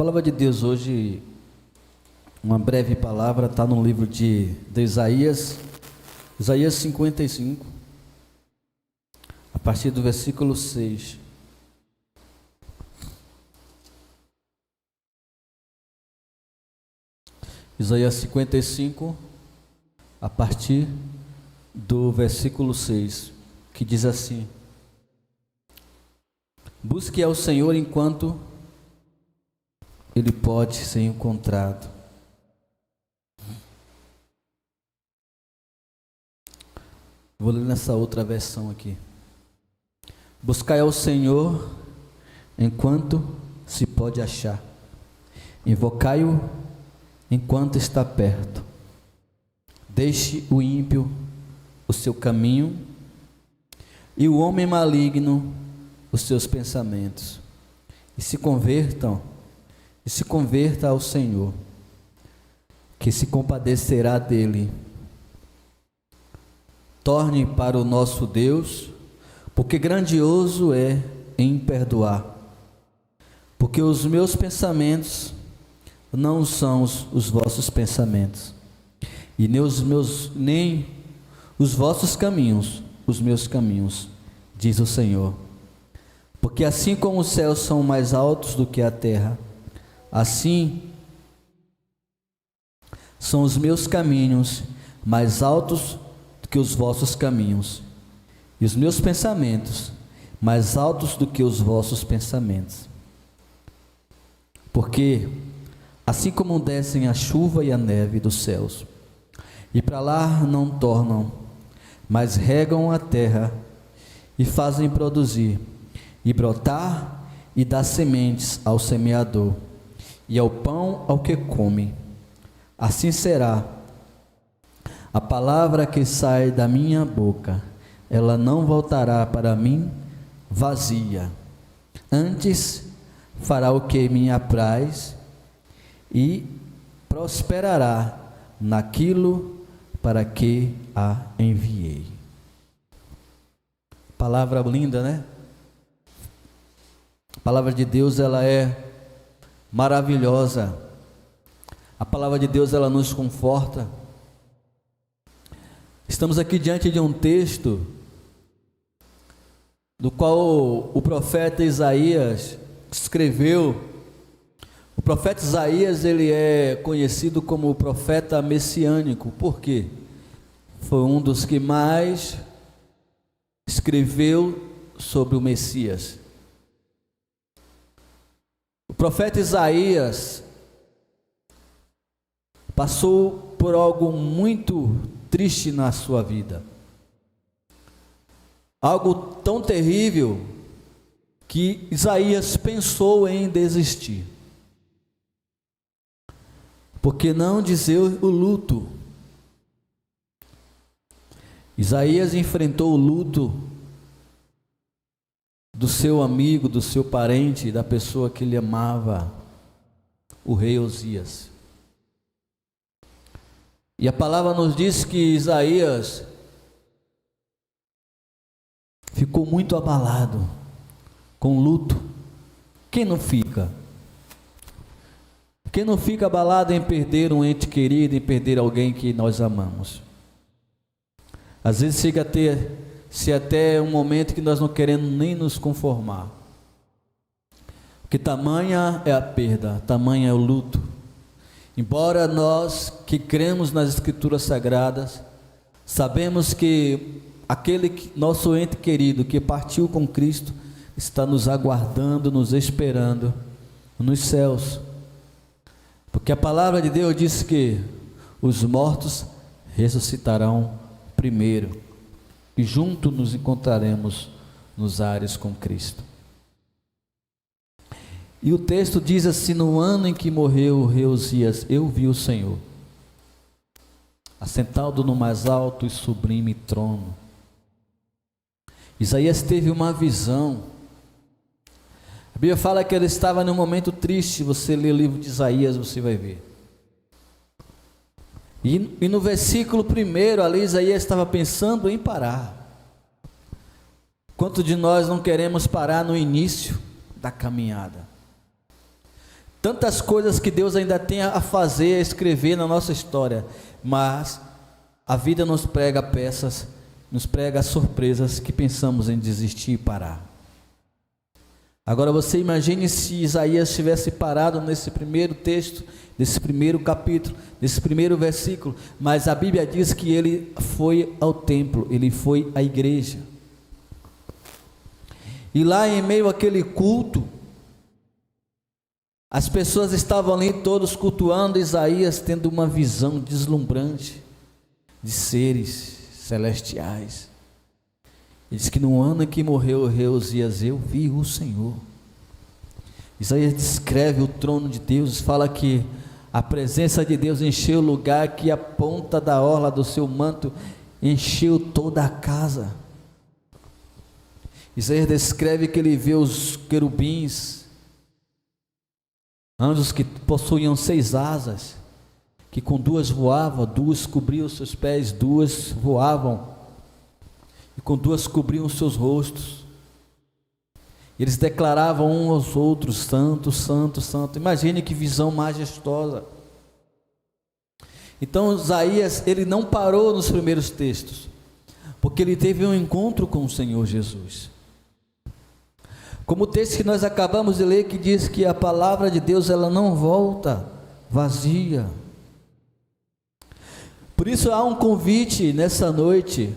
palavra de Deus hoje, uma breve palavra, está no livro de Isaías, Isaías 55, a partir do versículo 6. Isaías 55, a partir do versículo 6, que diz assim: busque ao Senhor enquanto Ele pode ser encontrado. Vou ler nessa outra versão aqui. Buscai ao Senhor enquanto se pode achar. Invocai-o enquanto está perto. Deixe o ímpio o seu caminho e o homem maligno os seus pensamentos. E se converta ao Senhor, que se compadecerá dele. Torne para o nosso Deus, porque grandioso é em perdoar. Porque os meus pensamentos não são os vossos pensamentos, e nem os vossos caminhos, os meus caminhos, diz o Senhor. Porque assim como os céus são mais altos do que a terra, assim são os meus caminhos mais altos do que os vossos caminhos, e os meus pensamentos mais altos do que os vossos pensamentos. Porque assim como descem a chuva e a neve dos céus, e para lá não tornam, mas regam a terra, e fazem produzir, e brotar, e dar sementes ao semeador, e ao pão ao que come, assim será a palavra que sai da minha boca, ela não voltará para mim vazia, antes fará o que me apraz, e prosperará naquilo para que a enviei. Palavra linda, né? A palavra de Deus, ela é maravilhosa. A palavra de Deus, ela nos conforta. Estamos aqui diante de um texto do qual o profeta Isaías escreveu. O profeta Isaías, ele é conhecido como o profeta messiânico. Por quê? Foi um dos que mais escreveu sobre o Messias. O profeta Isaías passou por algo muito triste na sua vida. Algo tão terrível que Isaías pensou em desistir. Por que não dizer o luto? Isaías enfrentou o luto do seu amigo, do seu parente, da pessoa que ele amava, o rei Osias. E a palavra nos diz que Isaías ficou muito abalado, com luto. Quem não fica? Quem não fica abalado em perder um ente querido, em perder alguém que nós amamos? Às vezes chega a ter-se até um momento que nós não queremos nem nos conformar. Porque tamanha é a perda, tamanha é o luto. Embora nós que cremos nas Escrituras Sagradas, sabemos que nosso ente querido que partiu com Cristo está nos aguardando, nos esperando nos céus. Porque a palavra de Deus diz que os mortos ressuscitarão primeiro, e juntos nos encontraremos nos ares com Cristo. E o texto diz assim: no ano em que morreu o rei Osias, eu vi o Senhor assentado no mais alto e sublime trono. Isaías teve uma visão. A Bíblia fala que ele estava num momento triste. Você lê o livro de Isaías, você vai ver. E no versículo 1 ali, Isaías estava pensando em parar. Quanto de nós não queremos parar no início da caminhada? tantas coisas que Deus ainda tem a fazer, a escrever na nossa história, mas a vida nos prega peças, nos prega surpresas que pensamos em desistir e parar. Agora você imagine se Isaías tivesse parado nesse primeiro texto, nesse primeiro capítulo, nesse primeiro versículo, mas a Bíblia diz que ele foi ao templo, ele foi à igreja. E lá em meio àquele culto, as pessoas estavam ali todos cultuando Isaías, tendo uma visão deslumbrante de seres celestiais. Ele diz que no ano em que morreu o rei Uzias, eu vi o Senhor. Isaías descreve o trono de Deus, fala que a presença de Deus encheu o lugar, que a ponta da orla do seu manto encheu toda a casa. Isaías descreve que ele vê os querubins, anjos que possuíam 6 asas, que com 2 voavam, 2 cobriam os seus pés, 2 voavam, e com 2 cobriam os seus rostos. Eles declaravam uns aos outros: santo, santo, santo. Imagine que visão majestosa. Então Isaías, ele não parou nos primeiros textos, porque ele teve um encontro com o Senhor Jesus. Como o texto que nós acabamos de ler, que diz que a palavra de Deus, ela não volta vazia. Por isso há um convite nessa noite,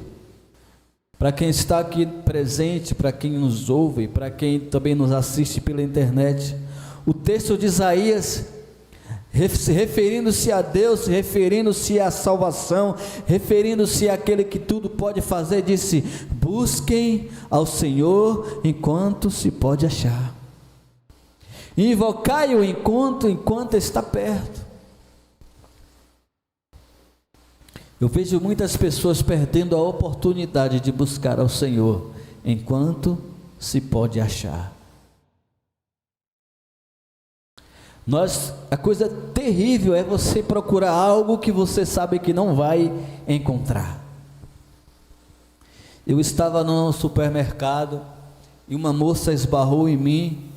para quem está aqui presente, para quem nos ouve, para quem também nos assiste pela internet. O texto de Isaías, referindo-se a Deus, referindo-se à salvação, referindo-se àquele que tudo pode fazer, disse: busquem ao Senhor enquanto se pode achar, invocai-o enquanto está perto. Eu vejo muitas pessoas perdendo a oportunidade de buscar ao Senhor enquanto se pode achar. A coisa terrível é você procurar algo que você sabe que não vai encontrar. Eu estava no supermercado e uma moça esbarrou em mim,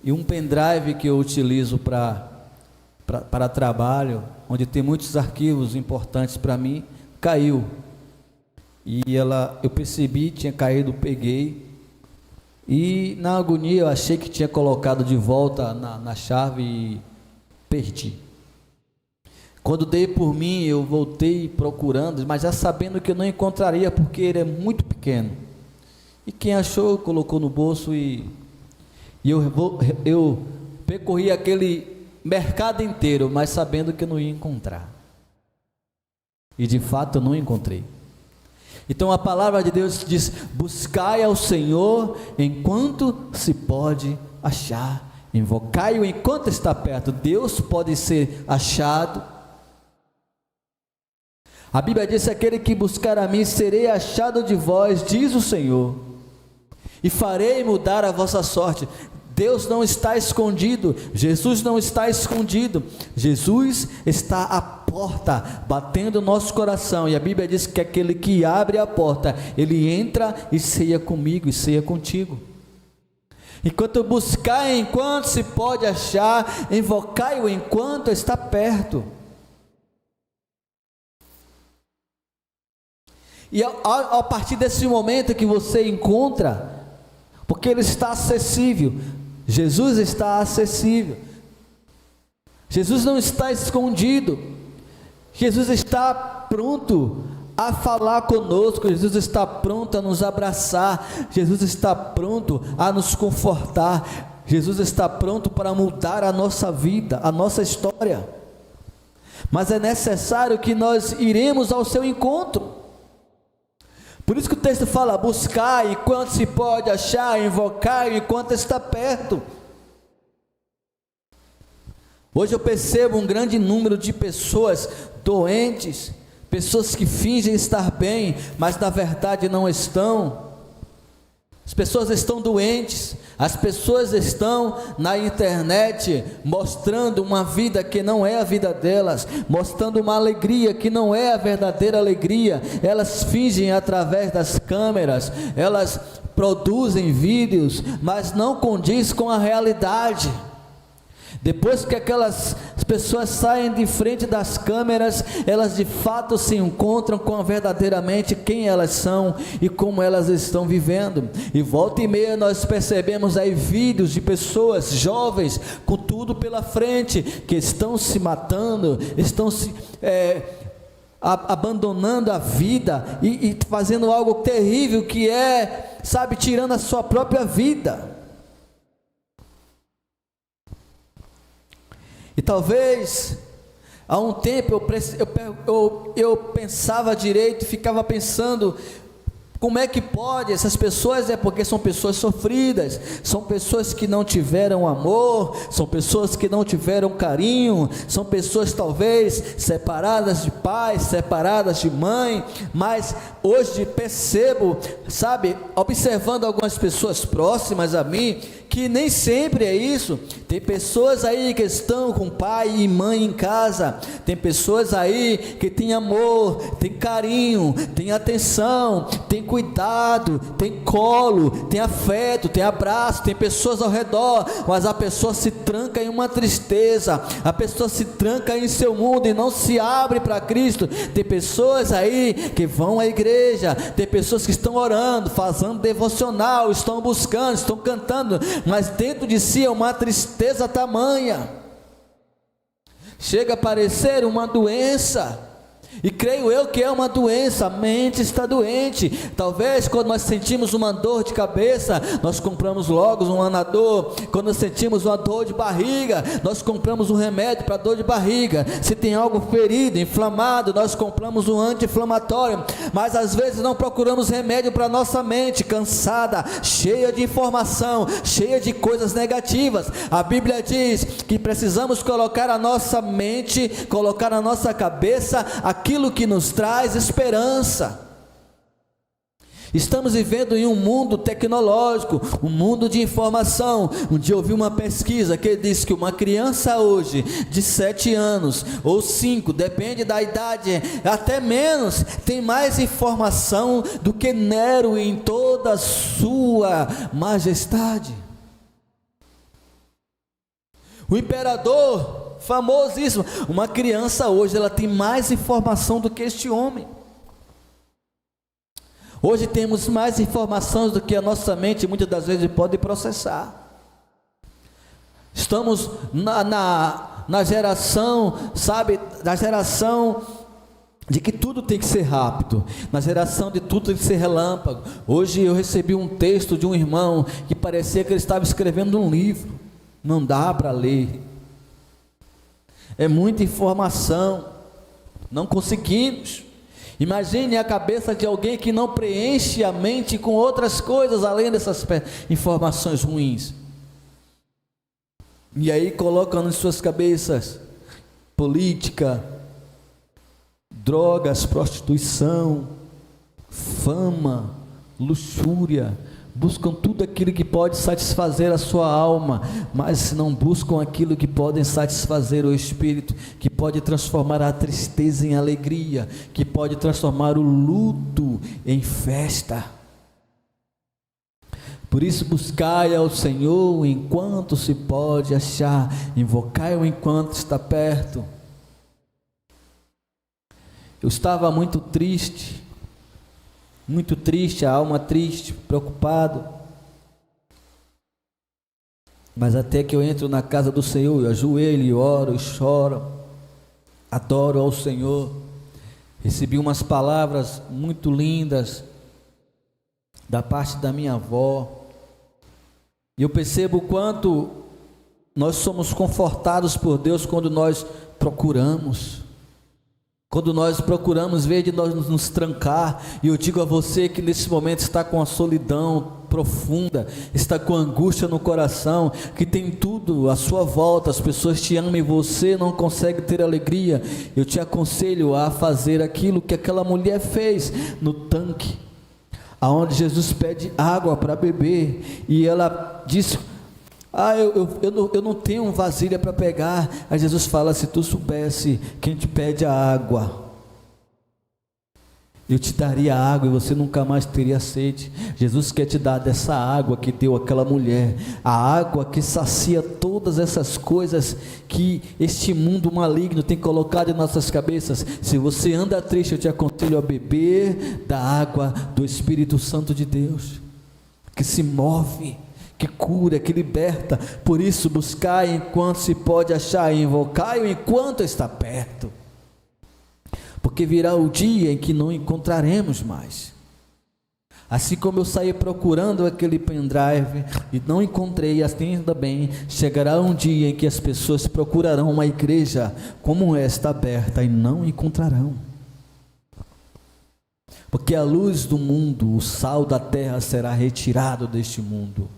e um pendrive que eu utilizo para trabalho, onde tem muitos arquivos importantes para mim, caiu. E eu percebi, tinha caído, peguei, e na agonia eu achei que tinha colocado de volta na chave e perdi. Quando dei por mim, eu voltei procurando, mas já sabendo que eu não encontraria, porque ele é muito pequeno. E quem achou, colocou no bolso, e eu percorri aquele mercado inteiro, mas sabendo que eu não ia encontrar. E de fato eu não encontrei. Então a palavra de Deus diz: buscai ao Senhor enquanto se pode achar, invocai-o enquanto está perto. Deus pode ser achado. A Bíblia diz: aquele que buscar a mim, serei achado de vós, diz o Senhor, e farei mudar a vossa sorte. Deus não está escondido, Jesus não está escondido, Jesus está à porta, batendo no nosso coração, e a Bíblia diz que aquele que abre a porta, ele entra e ceia comigo e ceia contigo. Enquanto buscar, enquanto se pode achar, invocai-o enquanto está perto. E a partir desse momento que você encontra, porque ele está acessível, Jesus está acessível, Jesus não está escondido, Jesus está pronto a falar conosco, Jesus está pronto a nos abraçar, Jesus está pronto a nos confortar, Jesus está pronto para mudar a nossa vida, a nossa história. Mas é necessário que nós iremos ao seu encontro. Por isso que o texto fala: buscar enquanto se pode achar, invocar enquanto está perto. Hoje eu percebo um grande número de pessoas doentes, pessoas que fingem estar bem, mas na verdade não estão. As pessoas estão doentes, as pessoas estão na internet mostrando uma vida que não é a vida delas, mostrando uma alegria que não é a verdadeira alegria. Elas fingem através das câmeras, elas produzem vídeos, mas não condiz com a realidade. Depois que aquelas pessoas saem de frente das câmeras, elas de fato se encontram com verdadeiramente quem elas são e como elas estão vivendo. E volta e meia nós percebemos aí vídeos de pessoas jovens com tudo pela frente, que estão se matando, estão se abandonando a vida e fazendo algo terrível, que é, sabe, tirando a sua própria vida. E talvez, há um tempo eu pensava direito, ficava pensando, como é que pode? Essas pessoas, é porque são pessoas sofridas, são pessoas que não tiveram amor, são pessoas que não tiveram carinho, são pessoas talvez separadas de pai, separadas de mãe. Mas hoje percebo, sabe, observando algumas pessoas próximas a mim, que nem sempre é isso. Tem pessoas aí que estão com pai e mãe em casa, tem pessoas aí que têm amor, tem carinho, tem atenção, tem cuidado, tem colo, tem afeto, tem abraço, tem pessoas ao redor, mas a pessoa se tranca em uma tristeza, a pessoa se tranca em seu mundo e não se abre para Cristo. Tem pessoas aí que vão à igreja, tem pessoas que estão orando, fazendo devocional, estão buscando, estão cantando, mas dentro de si é uma tristeza tamanha, chega a parecer uma doença. E creio eu que é uma doença, a mente está doente. Talvez quando nós sentimos uma dor de cabeça, nós compramos logo um Anador. Quando nós sentimos uma dor de barriga, nós compramos um remédio para dor de barriga. Se tem algo ferido, inflamado, nós compramos um anti-inflamatório. Mas às vezes não procuramos remédio para nossa mente cansada, cheia de informação, cheia de coisas negativas. A Bíblia diz que precisamos colocar a nossa mente, colocar na nossa cabeça aquilo que nos traz esperança. Estamos vivendo em um mundo tecnológico, um mundo de informação. Um dia eu vi uma pesquisa que diz que uma criança hoje de 7 anos ou 5, depende da idade, até menos, tem mais informação do que Nero em toda a sua majestade. O imperador famosíssimo, uma criança hoje, ela tem mais informação do que este homem. Hoje temos mais informações do que a nossa mente muitas das vezes pode processar. Estamos na geração, sabe, na geração de que tudo tem que ser rápido, na geração de tudo tem que ser relâmpago. Hoje eu recebi um texto de um irmão que parecia que ele estava escrevendo um livro, não dá para ler. É muita informação, não conseguimos. Imagine a cabeça de alguém que não preenche a mente com outras coisas além dessas informações ruins. E aí colocam nas suas cabeças política, drogas, prostituição, fama, luxúria. Buscam tudo aquilo que pode satisfazer a sua alma, mas não buscam aquilo que pode satisfazer o espírito, que pode transformar a tristeza em alegria, que pode transformar o luto em festa. Por isso buscai ao Senhor enquanto se pode achar, invocai-o enquanto está perto. Eu estava muito triste, a alma triste, preocupado. Mas até que eu entro na casa do Senhor, eu ajoelho, oro e choro, adoro ao Senhor. Recebi umas palavras muito lindas da parte da minha avó. E eu percebo o quanto nós somos confortados por Deus quando nós procuramos. Quando nós procuramos, em vez de nós nos trancar. E eu digo a você que nesse momento está com a solidão profunda, está com angústia no coração, que tem tudo à sua volta, as pessoas te amam e você não consegue ter alegria. Eu te aconselho a fazer aquilo que aquela mulher fez no tanque, aonde Jesus pede água para beber, e ela disse: eu não tenho vasilha para pegar. Aí Jesus fala: se tu soubesse quem te pede a água, Eu te daria água e você nunca mais teria sede. Jesus quer te dar dessa água que deu aquela mulher, a água que sacia todas essas coisas que este mundo maligno tem colocado em nossas cabeças. Se você anda triste, eu te aconselho a beber da água do Espírito Santo de Deus, que se move, que cura, que liberta. Por isso, buscai enquanto se pode achar, e invocai-o enquanto está perto, porque virá o dia em que não encontraremos mais. Assim como eu saí procurando aquele pendrive e não encontrei, assim ainda bem, chegará um dia em que as pessoas procurarão uma igreja como esta aberta e não encontrarão, porque a luz do mundo, o sal da terra será retirado deste mundo.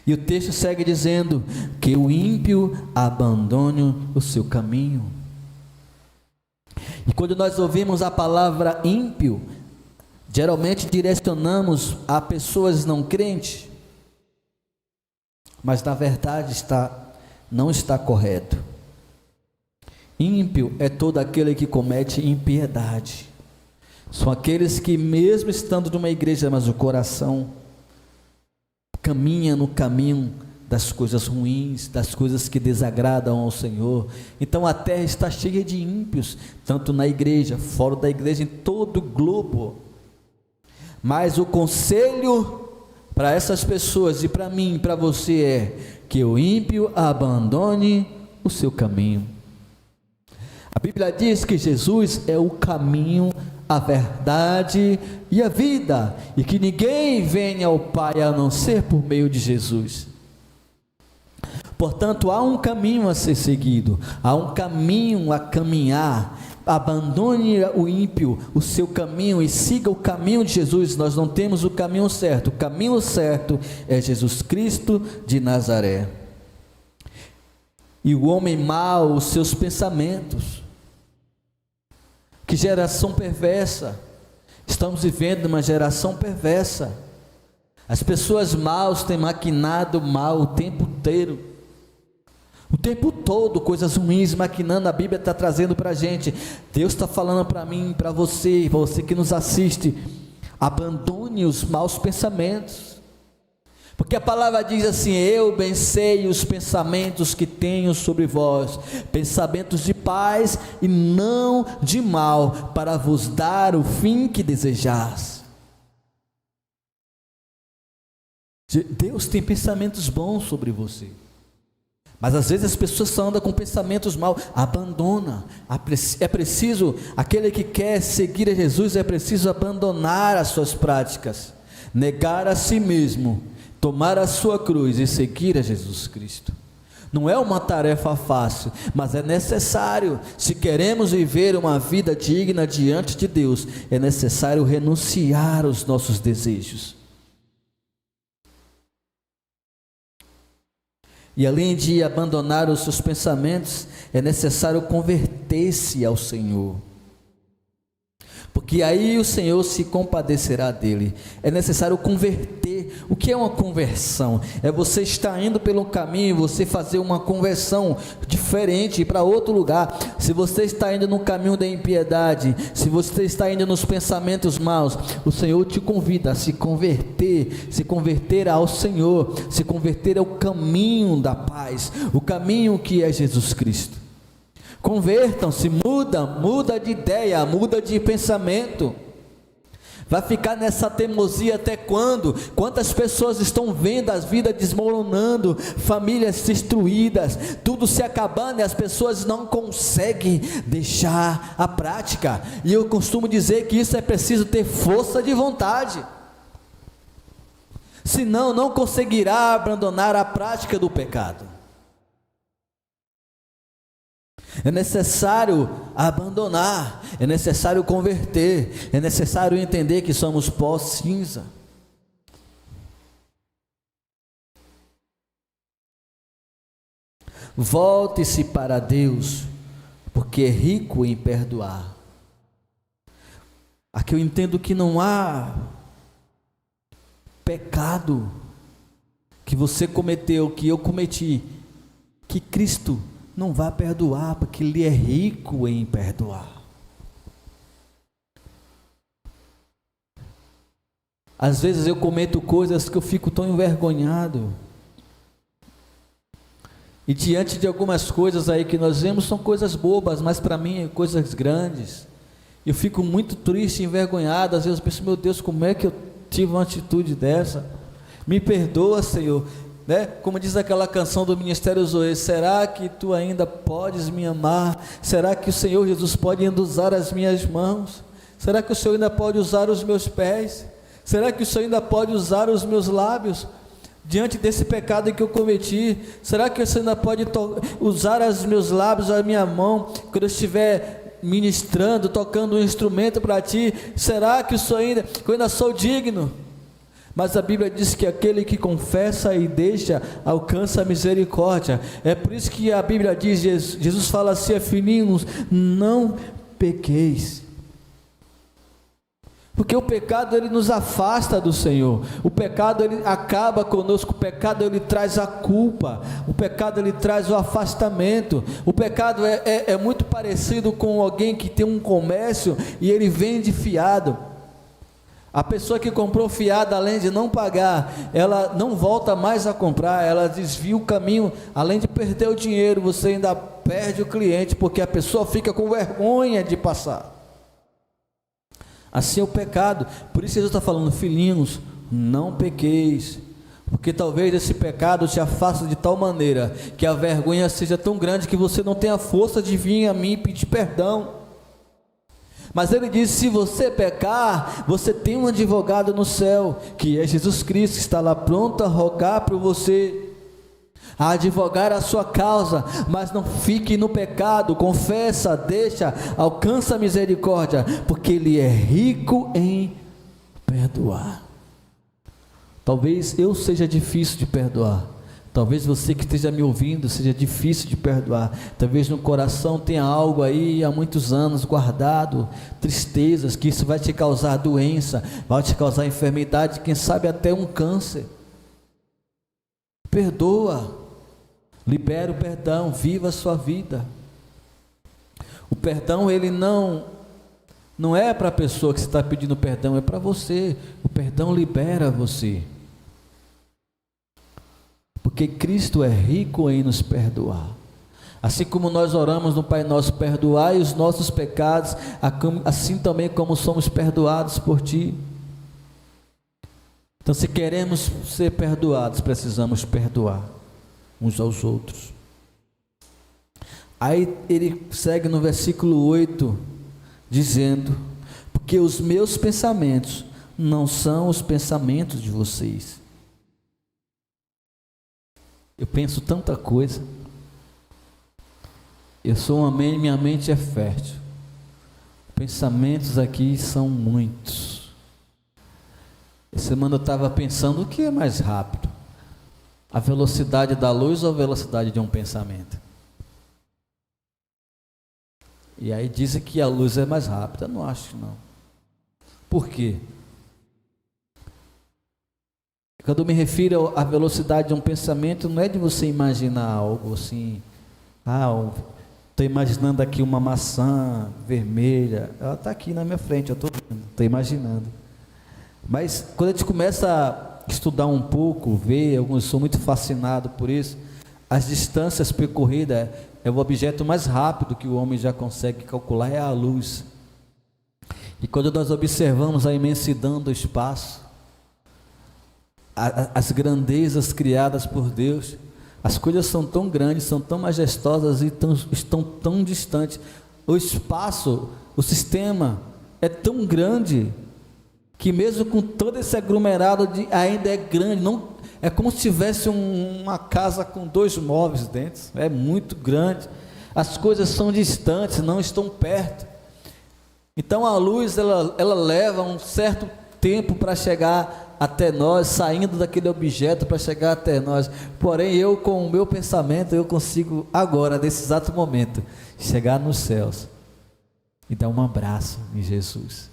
E o texto segue dizendo que o ímpio abandone o seu caminho. E quando nós ouvimos a palavra ímpio, geralmente direcionamos a pessoas não crentes, mas na verdade não está correto. Ímpio é todo aquele que comete impiedade. São aqueles que, mesmo estando numa igreja, mas o coração caminha no caminho das coisas ruins, das coisas que desagradam ao Senhor. Então a terra está cheia de ímpios, tanto na igreja, fora da igreja, em todo o globo. Mas o conselho para essas pessoas, e para mim e para você, é que o ímpio abandone o seu caminho. A Bíblia diz que Jesus é o caminho, a verdade e a vida, e que ninguém venha ao Pai a não ser por meio de Jesus. Portanto, há um caminho a ser seguido, há um caminho a caminhar. Abandone o ímpio, o seu caminho, e siga o caminho de Jesus. Nós não temos o caminho certo é Jesus Cristo de Nazaré. E o homem mau, os seus pensamentos. Que geração perversa! Estamos vivendo uma geração perversa. As pessoas maus têm maquinado mal o tempo inteiro. O tempo todo, coisas ruins maquinando. A Bíblia está trazendo para a gente. Deus está falando para mim, para você que nos assiste: abandone os maus pensamentos, porque a palavra diz assim: eu bem sei os pensamentos que tenho sobre vós, pensamentos de paz e não de mal, para vos dar o fim que desejais. Deus tem pensamentos bons sobre você, mas às vezes as pessoas só andam com pensamentos maus. Abandona. É preciso, aquele que quer seguir a Jesus, é preciso abandonar as suas práticas, negar a si mesmo, tomar a sua cruz e seguir a Jesus Cristo. Não é uma tarefa fácil, mas é necessário. Se queremos viver uma vida digna diante de Deus, é necessário renunciar aos nossos desejos. E além de abandonar os seus pensamentos, é necessário converter-se ao Senhor, porque aí o Senhor se compadecerá dele. É necessário converter. O que é uma conversão? É você estar indo pelo caminho, você fazer uma conversão diferente para outro lugar. Se você está indo no caminho da impiedade, se você está indo nos pensamentos maus, o Senhor te convida a se converter ao Senhor, se converter ao caminho da paz, o caminho que é Jesus Cristo. Convertam-se, muda de ideia, muda de pensamento. Vai ficar nessa teimosia até quando? Quantas pessoas estão vendo as vidas desmoronando, famílias destruídas, tudo se acabando, e as pessoas não conseguem deixar a prática. E eu costumo dizer que isso é preciso ter força de vontade, senão não conseguirá abandonar a prática do pecado. É necessário abandonar, é necessário converter, é necessário entender que somos pó cinza. Volte-se para Deus, porque é rico em perdoar. Aqui eu entendo que não há pecado que você cometeu, que eu cometi, que Cristo não vai perdoar, porque Ele é rico em perdoar. Às vezes eu cometo coisas que eu fico tão envergonhado. E diante de algumas coisas aí que nós vemos, são coisas bobas, mas para mim é coisas grandes. Eu fico muito triste, envergonhado. Às vezes eu penso, meu Deus, como é que eu tive uma atitude dessa? Me perdoa, Senhor. Né? Como diz aquela canção do Ministério Zoe, será que tu ainda podes me amar? Será que o Senhor Jesus pode ainda usar as minhas mãos? Será que o Senhor ainda pode usar os meus pés? Será que o Senhor ainda pode usar os meus lábios? Diante desse pecado que eu cometi, será que o Senhor ainda pode usar os meus lábios, a minha mão, quando eu estiver ministrando, tocando um instrumento para Ti? Será que o Senhor ainda, que eu ainda sou digno? Mas a Bíblia diz que aquele que confessa e deixa, alcança a misericórdia. É por isso que a Bíblia diz, Jesus fala assim, filhinhos, não pequeis. Porque o pecado ele nos afasta do Senhor, o pecado ele acaba conosco, o pecado ele traz a culpa, o pecado ele traz o afastamento. O pecado é muito parecido com alguém que tem um comércio e ele vende fiado. A pessoa que comprou fiado, além de não pagar, ela não volta mais a comprar, ela desvia o caminho, além de perder o dinheiro, você ainda perde o cliente, porque a pessoa fica com vergonha de passar. Assim é o pecado. Por isso Jesus está falando, filhinhos, não pequeis, porque talvez esse pecado te afaste de tal maneira, que a vergonha seja tão grande, que você não tenha força de vir a mim pedir perdão. Mas ele diz, se você pecar, você tem um advogado no céu, que é Jesus Cristo, que está lá pronto a rogar por você, a advogar a sua causa. Mas não fique no pecado, confessa, deixa, alcança a misericórdia, porque Ele é rico em perdoar. Talvez eu seja difícil de perdoar, talvez você que esteja me ouvindo seja difícil de perdoar, talvez no coração tenha algo aí há muitos anos guardado, tristezas, que isso vai te causar doença, vai te causar enfermidade, quem sabe até um câncer. Perdoa, libera o perdão, viva a sua vida. O perdão ele não é para a pessoa que você está pedindo perdão, é para você. O perdão libera você, porque Cristo é rico em nos perdoar. Assim como nós oramos no Pai Nosso, perdoai os nossos pecados, assim também como somos perdoados por Ti. Então, se queremos ser perdoados, precisamos perdoar uns aos outros. Aí ele segue no versículo 8, dizendo, porque os meus pensamentos não são os pensamentos de vocês. Eu penso tanta coisa, minha mente é fértil, pensamentos aqui são muitos. Essa semana eu estava pensando, o que é mais rápido? A velocidade da luz ou a velocidade de um pensamento? E aí dizem que a luz é mais rápida. Eu não acho, não. Por quê? Quando eu me refiro à velocidade de um pensamento, não é de você imaginar algo assim, estou imaginando aqui uma maçã vermelha, ela está aqui na minha frente, eu estou imaginando. Mas quando a gente começa a estudar um pouco, ver, eu sou muito fascinado por isso, as distâncias percorridas é o objeto mais rápido que o homem já consegue calcular, é a luz. E quando nós observamos a imensidão do espaço, as grandezas criadas por Deus, as coisas são tão grandes, são tão majestosas e estão tão distantes. O espaço, o sistema é tão grande que mesmo com todo esse aglomerado ainda é grande. Não, é como se tivesse uma casa com 2 móveis dentro. É muito grande. As coisas são distantes, não estão perto. Então a luz ela leva um certo tempo para chegar até nós, saindo daquele objeto para chegar até nós. Porém, eu com o meu pensamento, eu consigo agora, nesse exato momento, chegar nos céus e dar um abraço em Jesus.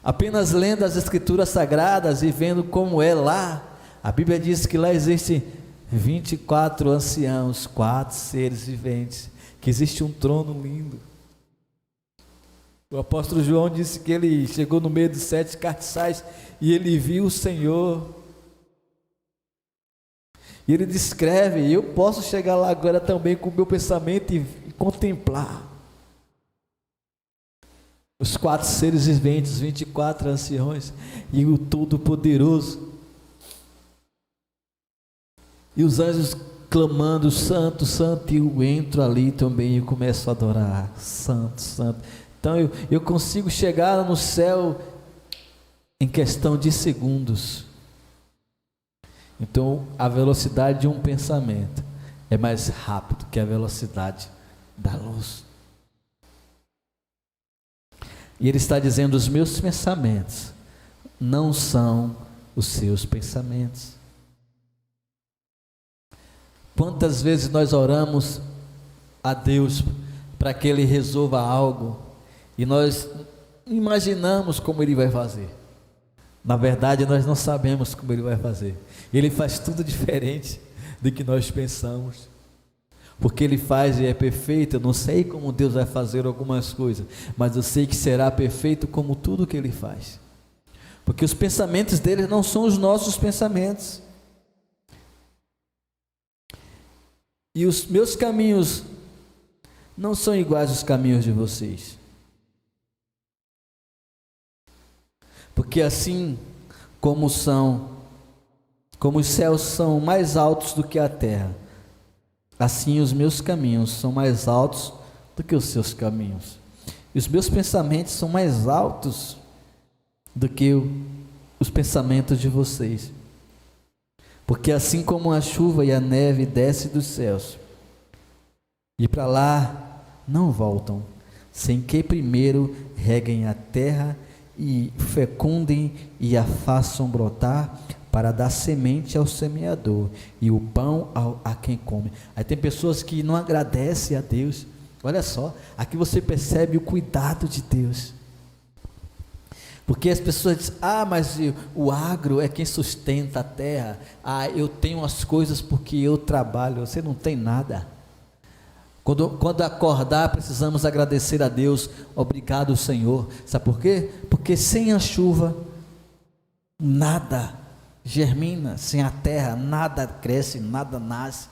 Apenas lendo as Escrituras Sagradas e vendo como é lá, a Bíblia diz que lá existem 24 anciãos, 4 seres viventes, que existe um trono lindo. O apóstolo João disse que ele chegou no meio dos 7 cartiçais e ele viu o Senhor. E ele descreve, eu posso chegar lá agora também com o meu pensamento e contemplar os 4 seres viventes, 24 anciões e o Todo-Poderoso. E os anjos clamando, santo, santo, e eu entro ali também e começo a adorar, santo, santo. Então eu consigo chegar no céu em questão de segundos. Então a velocidade de um pensamento é mais rápido que a velocidade da luz. E ele está dizendo, os meus pensamentos não são os seus pensamentos. Quantas vezes nós oramos a Deus para que Ele resolva algo e nós imaginamos como Ele vai fazer. Na verdade, nós não sabemos como Ele vai fazer. Ele faz tudo diferente do que nós pensamos. Porque Ele faz e é perfeito. Eu não sei como Deus vai fazer algumas coisas, mas eu sei que será perfeito como tudo que Ele faz. Porque os pensamentos dele não são os nossos pensamentos. E os meus caminhos não são iguais aos caminhos de vocês. Porque assim como os céus são mais altos do que a terra, assim os meus caminhos são mais altos do que os seus caminhos. E os meus pensamentos são mais altos do que os pensamentos de vocês. Porque assim como a chuva e a neve descem dos céus e para lá não voltam, sem que primeiro reguem a terra e fecundem e a façam brotar, para dar semente ao semeador e o pão a quem come. Aí tem pessoas que não agradecem a Deus. Olha só, aqui você percebe o cuidado de Deus. Porque as pessoas dizem, mas o agro é quem sustenta a terra. Eu tenho as coisas porque eu trabalho. Você não tem nada. Quando acordar, precisamos agradecer a Deus. Obrigado, Senhor. Sabe por quê? Porque sem a chuva, nada germina. Sem a terra, nada cresce, nada nasce.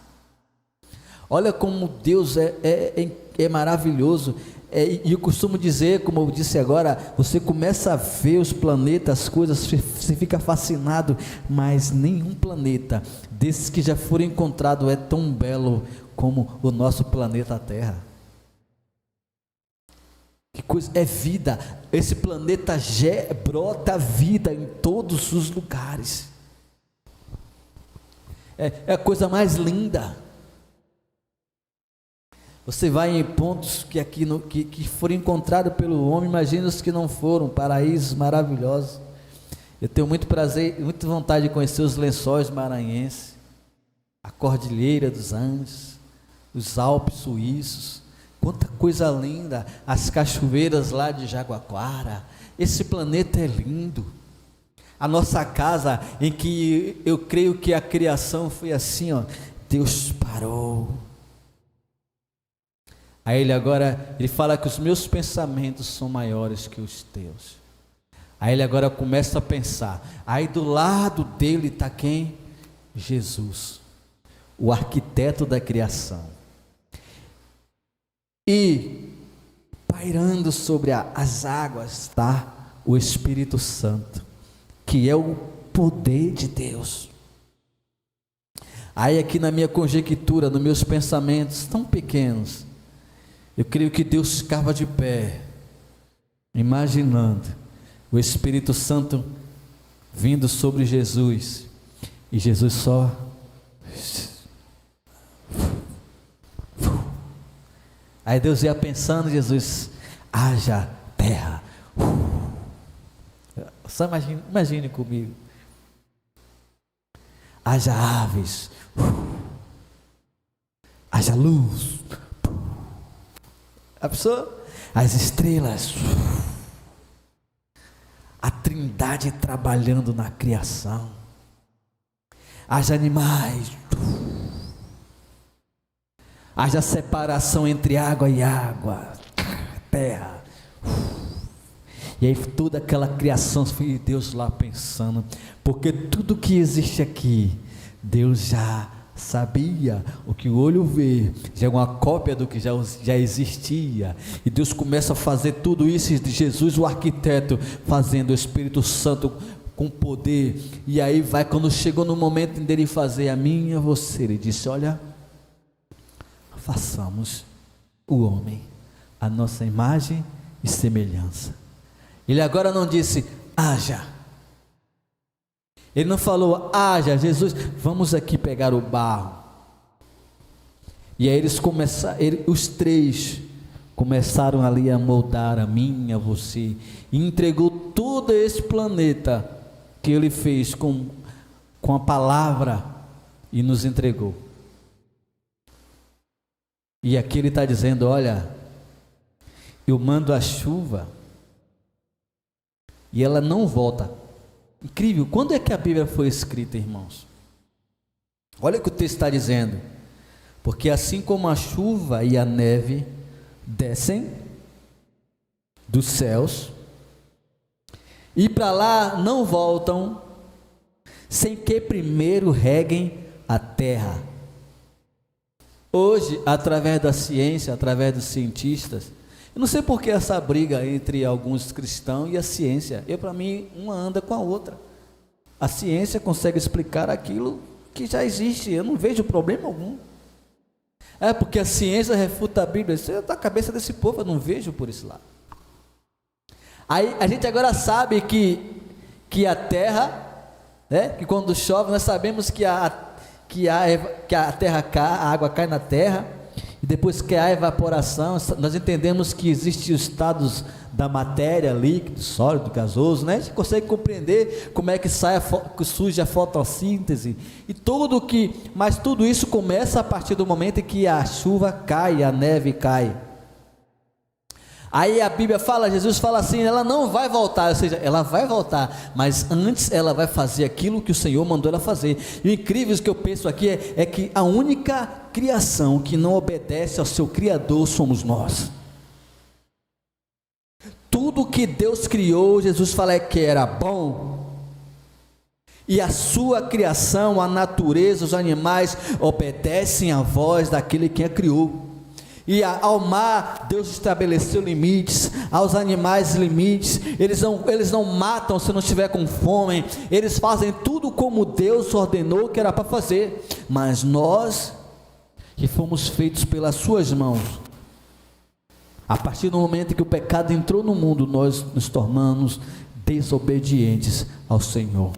Olha como Deus é maravilhoso. E eu costumo dizer, como eu disse agora, você começa a ver os planetas, as coisas, você fica fascinado, mas nenhum planeta desses que já foram encontrados é tão belo como o nosso planeta Terra. Que coisa, é vida. Esse planeta brota vida em todos os lugares. É a coisa mais linda. Você vai em pontos que foram encontrados pelo homem, imagina os que não foram, paraísos maravilhosos. Eu tenho muito prazer, muita vontade de conhecer os Lençóis Maranhenses, a Cordilheira dos Andes, os Alpes suíços, quanta coisa linda, as cachoeiras lá de Jaguaquara. Esse planeta é lindo. A nossa casa, em que eu creio que a criação foi assim, Deus parou. Aí ele fala que os meus pensamentos são maiores que os teus. Aí ele agora começa a pensar. Aí do lado dele está quem? Jesus, o arquiteto da criação. E pairando sobre as águas está o Espírito Santo, que é o poder de Deus. Aí aqui na minha conjectura, nos meus pensamentos tão pequenos, eu creio que Deus ficava de pé, imaginando o Espírito Santo vindo sobre Jesus, e Jesus só aí Deus ia pensando, Jesus, haja terra. Só imagine comigo. Haja aves. Haja luz. A pessoa, as estrelas, a Trindade trabalhando na criação, haja animais, haja separação entre água e água, terra, E aí toda aquela criação, foi Deus lá pensando, porque tudo que existe aqui, Deus já sabia. O que o olho vê já é uma cópia do que já existia, e Deus começa a fazer tudo isso, de Jesus o arquiteto fazendo, o Espírito Santo com poder. E aí vai, quando chegou no momento dele fazer a mim e a você, ele disse: olha, façamos o homem a nossa imagem e semelhança. Ele agora não disse haja, ele não falou haja, Jesus, vamos aqui pegar o barro. E aí eles começaram, os três começaram ali a moldar a mim, a você, e entregou todo esse planeta que ele fez com a palavra e nos entregou. E aqui ele está dizendo: olha, eu mando a chuva e ela não volta. Incrível. Quando é que a Bíblia foi escrita, irmãos? Olha o que o texto está dizendo: porque assim como a chuva e a neve descem dos céus e para lá não voltam, sem que primeiro reguem a terra. Hoje, através da ciência, através dos cientistas, eu não sei por que essa briga entre alguns cristãos e a ciência. Para mim, uma anda com a outra. A ciência consegue explicar aquilo que já existe, eu não vejo problema algum. É porque a ciência refuta a Bíblia, isso é da cabeça desse povo, eu não vejo por esse lado. Aí a gente agora sabe que a terra, né, que quando chove, nós sabemos que a terra cai, a água cai na terra, e depois que há evaporação, nós entendemos que existem os estados da matéria, líquido, sólido, gasoso, né? A gente consegue compreender como é que surge a fotossíntese, e mas tudo isso começa a partir do momento em que a chuva cai, a neve cai. Aí a Bíblia fala, Jesus fala assim: ela não vai voltar, ou seja, ela vai voltar, mas antes ela vai fazer aquilo que o Senhor mandou ela fazer. E o incrível que eu penso aqui é que a única criação que não obedece ao seu Criador somos nós. Tudo que Deus criou, Jesus fala que era bom, e a sua criação, a natureza, os animais obedecem à voz daquele que a criou. E ao mar, Deus estabeleceu limites, aos animais limites, eles não matam se não estiver com fome, eles fazem tudo como Deus ordenou que era para fazer. Mas nós, que fomos feitos pelas suas mãos, a partir do momento que o pecado entrou no mundo, nós nos tornamos desobedientes ao Senhor.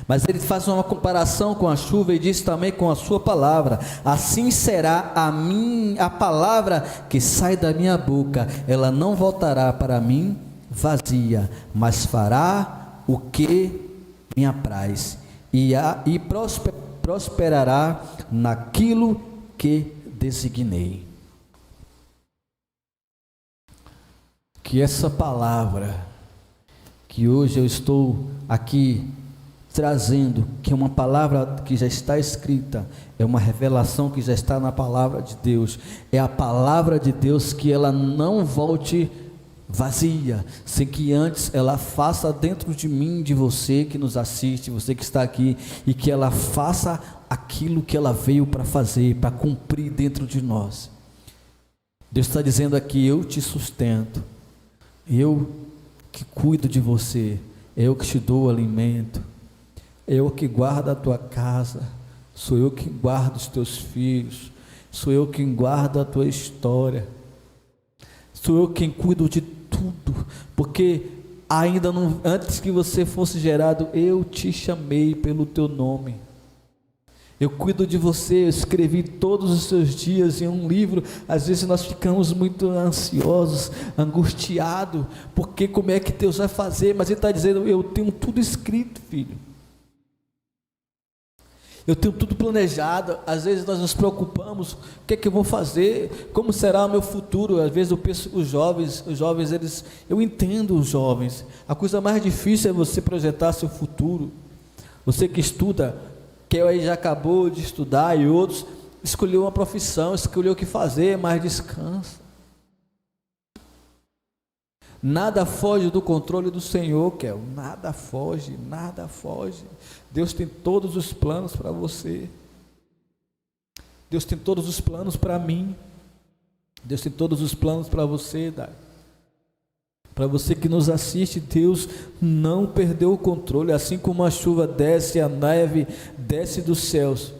Mas ele faz uma comparação com a chuva e diz também com a sua palavra: assim será a palavra que sai da minha boca, ela não voltará para mim vazia, mas fará o que me apraz, e prosperará naquilo que designei. Que essa palavra que hoje eu estou aqui trazendo, que é uma palavra que já está escrita, é uma revelação que já está na palavra de Deus, é a palavra de Deus, que ela não volte vazia, sem que antes ela faça dentro de mim, de você que nos assiste, você que está aqui, e que ela faça aquilo que ela veio para fazer, para cumprir dentro de nós. Deus está dizendo aqui: eu te sustento, eu que cuido de você, eu que te dou alimento, eu que guardo a tua casa, sou eu que guardo os teus filhos, sou eu quem guardo a tua história, sou eu quem cuido de tudo, porque ainda não, antes que você fosse gerado, eu te chamei pelo teu nome, eu cuido de você, eu escrevi todos os seus dias em um livro. Às vezes nós ficamos muito ansiosos, angustiados, porque como é que Deus vai fazer? Mas Ele está dizendo: eu tenho tudo escrito, filho. Eu tenho tudo planejado. Às vezes nós nos preocupamos: o que é que eu vou fazer? Como será o meu futuro? Às vezes eu penso, os jovens, eu entendo os jovens. A coisa mais difícil é você projetar seu futuro. Você que estuda, que aí já acabou de estudar, e outros escolheu uma profissão, escolheu o que fazer, mas descansa. Nada foge do controle do Senhor, Kel. Nada foge, nada foge. Deus tem todos os planos para você. Deus tem todos os planos para mim. Deus tem todos os planos para você, Dai. Para você que nos assiste, Deus não perdeu o controle. Assim como a chuva desce, a neve desce dos céus,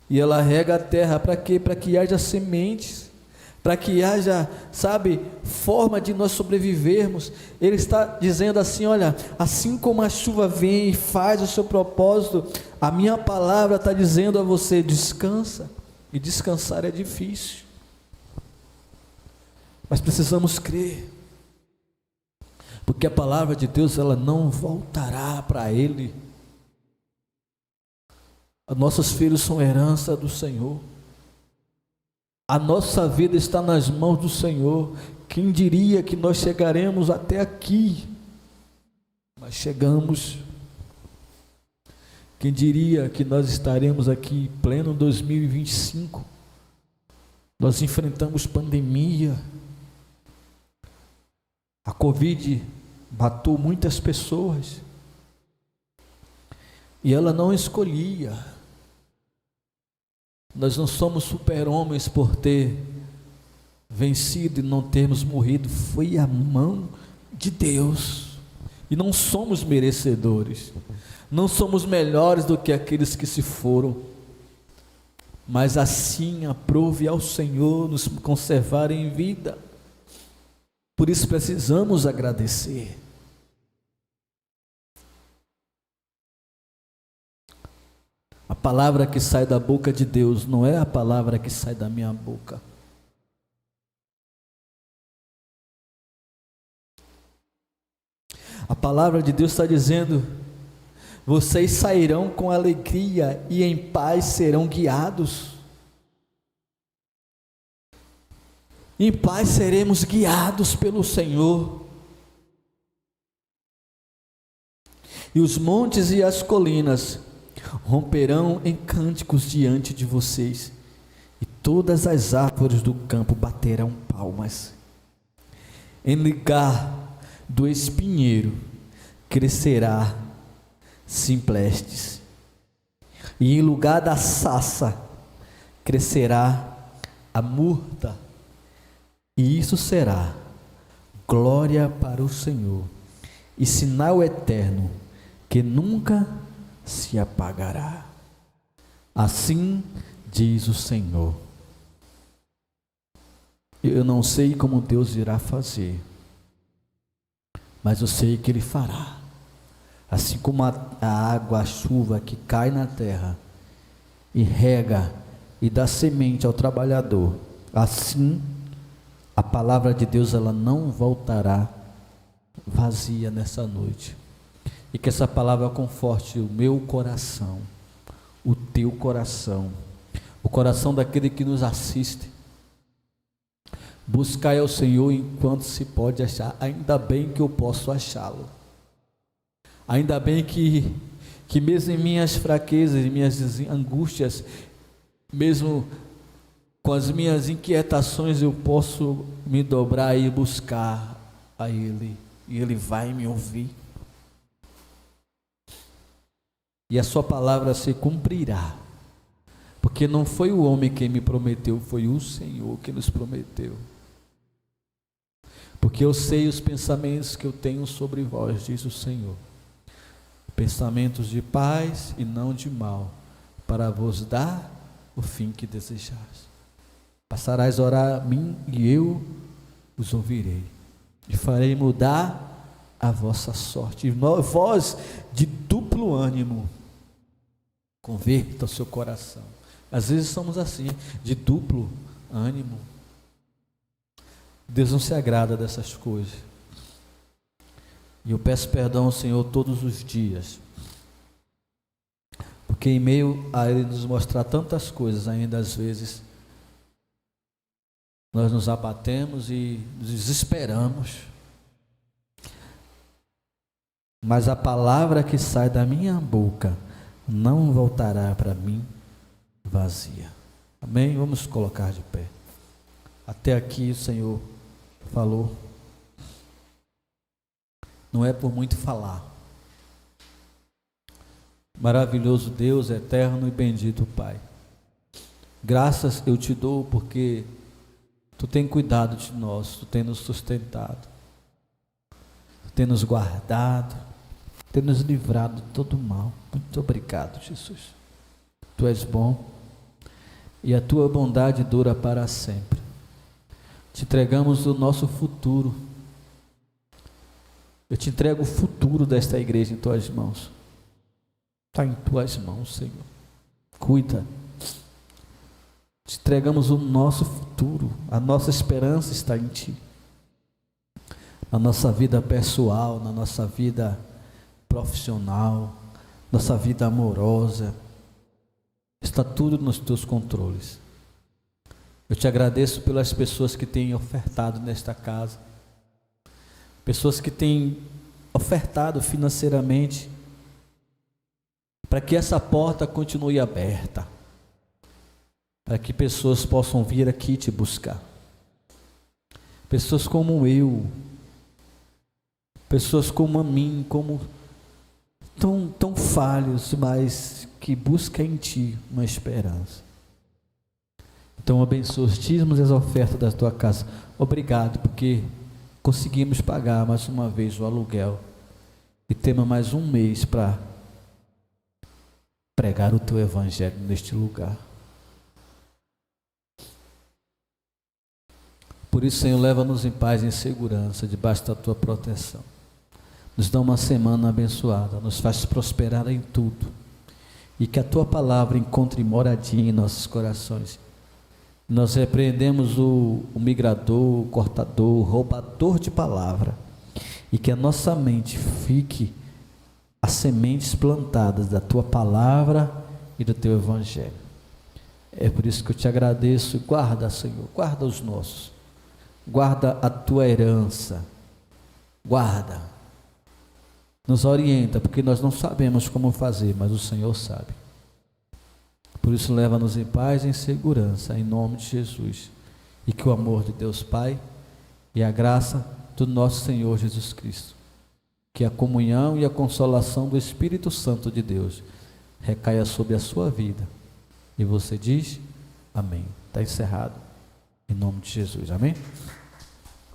e ela rega a terra, para quê? Para que haja sementes, para que haja, sabe, forma de nós sobrevivermos. Ele está dizendo assim: olha, assim como a chuva vem e faz o seu propósito, a minha palavra está dizendo a você: descansa. E descansar é difícil, mas precisamos crer, porque a palavra de Deus, ela não voltará para Ele. Nossos filhos são herança do Senhor. A nossa vida está nas mãos do Senhor. Quem diria que nós chegaremos até aqui? Mas chegamos. Quem diria que nós estaremos aqui em pleno 2025? Nós enfrentamos pandemia. A Covid matou muitas pessoas. E ela não escolhia. Nós não somos super-homens por ter vencido e não termos morrido. Foi a mão de Deus. E não somos merecedores. Não somos melhores do que aqueles que se foram. Mas assim aprove ao Senhor nos conservar em vida. Por isso precisamos agradecer. A palavra que sai da boca de Deus não é a palavra que sai da minha boca. A palavra de Deus está dizendo: vocês sairão com alegria e em paz serão guiados. Em paz seremos guiados pelo Senhor. E os montes e as colinas romperão em cânticos diante de vocês, e todas as árvores do campo baterão palmas. Em lugar do espinheiro crescerá simplestes, e em lugar da sassa crescerá a murta, e isso será glória para o Senhor e sinal eterno que nunca se apagará. Assim diz o Senhor. Eu não sei como Deus irá fazer, mas eu sei que Ele fará. Assim como a água, a chuva que cai na terra e rega e dá semente ao trabalhador, assim a palavra de Deus, ela não voltará vazia nessa noite. E que essa palavra conforte o meu coração, o teu coração, o coração daquele que nos assiste. Buscai ao Senhor enquanto se pode achar. Ainda bem que eu posso achá-lo. Ainda bem que mesmo em minhas fraquezas, em minhas angústias, mesmo com as minhas inquietações, eu posso me dobrar e buscar a Ele, e Ele vai me ouvir. E a sua palavra se cumprirá, porque não foi o homem quem me prometeu, foi o Senhor que nos prometeu. Porque eu sei os pensamentos que eu tenho sobre vós, diz o Senhor, pensamentos de paz e não de mal, para vos dar o fim que desejais. Passarás a orar a mim e eu os ouvirei, e farei mudar a vossa sorte. E vós de duplo ânimo, converta o seu coração. Às vezes somos assim, de duplo ânimo. Deus não se agrada dessas coisas. E eu peço perdão ao Senhor todos os dias, porque em meio a Ele nos mostrar tantas coisas, ainda às vezes nós nos abatemos e nos desesperamos. Mas a palavra que sai da minha boca não voltará para mim vazia. Amém? Vamos colocar de pé. Até aqui o Senhor falou. não é por muito falar. Maravilhoso Deus, eterno e bendito Pai, graças eu te dou porque Tu tem cuidado de nós, Tu tem nos sustentado, Tu tem nos guardado, Tu tem nos livrado de todo mal. Muito obrigado, Jesus. Tu és bom e a Tua bondade dura para sempre. Te entregamos o nosso futuro. Eu te entrego o futuro desta igreja em Tuas mãos. Está em Tuas mãos, Senhor. Cuida. Te entregamos o nosso futuro. A nossa esperança está em Ti. Na nossa vida pessoal, na nossa vida profissional, nossa vida amorosa, está tudo nos Teus controles. Eu te agradeço pelas pessoas que têm ofertado nesta casa, pessoas que têm ofertado financeiramente, para que essa porta continue aberta, para que pessoas possam vir aqui Te buscar, pessoas como eu, pessoas como a mim, como tão falhos, mas que buscam em Ti uma esperança. Então abençoa os dízimos e as ofertas da Tua casa. Obrigado, porque conseguimos pagar mais uma vez o aluguel e temos mais um mês para pregar o Teu Evangelho neste lugar. Por isso, Senhor, leva-nos em paz e em segurança, debaixo da Tua proteção. Nos dá uma semana abençoada, nos faz prosperar em tudo, e que a Tua palavra encontre moradia em nossos corações. Nós repreendemos o migrador, o cortador, o roubador de palavra, e que a nossa mente fique as sementes plantadas da Tua palavra e do Teu Evangelho. É por isso que eu Te agradeço. Guarda, Senhor, guarda os nossos, guarda a Tua herança, guarda, nos orienta, porque nós não sabemos como fazer, mas o Senhor sabe. Por isso leva-nos em paz e em segurança, em nome de Jesus, e que o amor de Deus Pai e a graça do nosso Senhor Jesus Cristo, que a comunhão e a consolação do Espírito Santo de Deus recaia sobre a sua vida. E você diz amém. Está encerrado, em nome de Jesus, amém?